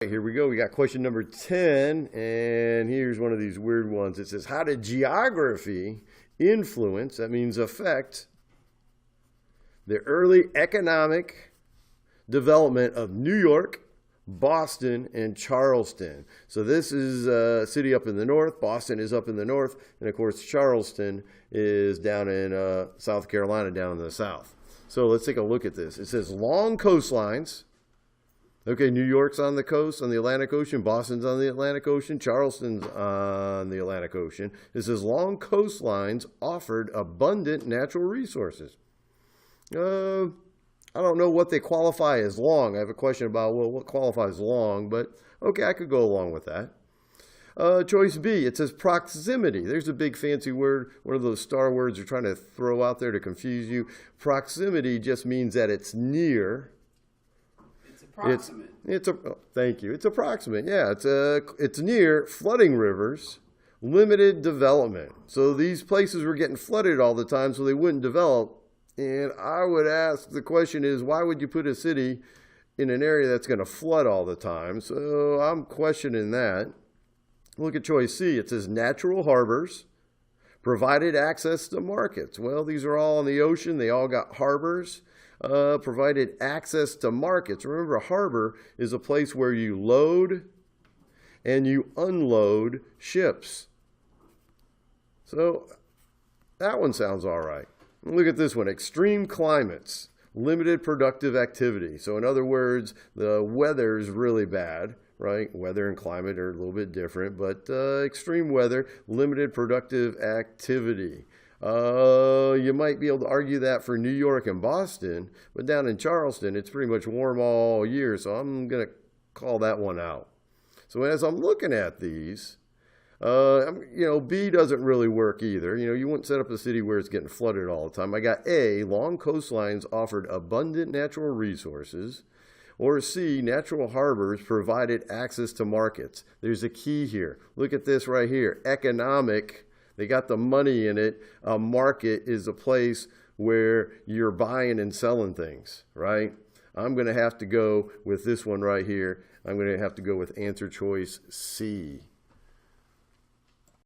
Here we go. We got question number 10, and here's one of these weird ones. It says, how did geography influence, that means affect, the early economic development of New York, Boston, and Charleston? So this is a city up in the north. Boston is up in the north. And of course, Charleston is down in South Carolina, down in the south. So let's take a look at this. It says long coastlines. Okay, New York's on the coast, on the Atlantic Ocean. Boston's on the Atlantic Ocean. Charleston's on the Atlantic Ocean. It says long coastlines offered abundant natural resources. I don't know what they qualify as long. I have a question about, well, what qualifies long? But okay, I could go along with that. Choice B, it says proximity. There's a big fancy word, one of those star words they're trying to throw out there to confuse you. Proximity just means that it's near. Approximate. Thank you. It's approximate. Yeah, it's near flooding rivers, limited development. So these places were getting flooded all the time, so they wouldn't develop. And I would ask, the question is, why would you put a city in an area that's going to flood all the time? So I'm questioning that. Look at choice C. It says natural harbors provided access to markets. Well, these are all on the ocean. They all got harbors. Provided access to markets. Remember, a harbor is a place where you load and you unload ships. So that one sounds all right. Look at this one. Extreme climates, limited productive activity. So in other words, the weather's really bad, right? Weather and climate are a little bit different, but extreme weather, limited productive activity. You might be able to argue that for New York and Boston, but down in Charleston, it's pretty much warm all year, so I'm going to call that one out. So as I'm looking at these, B doesn't really work either. You wouldn't set up a city where it's getting flooded all the time. I got A, long coastlines offered abundant natural resources, or C, natural harbors provided access to markets. There's a key here. Look at this right here, economic. They got the money in it. A market is a place where you're buying and selling things, right? I'm going to have to go with this one right here. I'm going to have to go with answer choice C.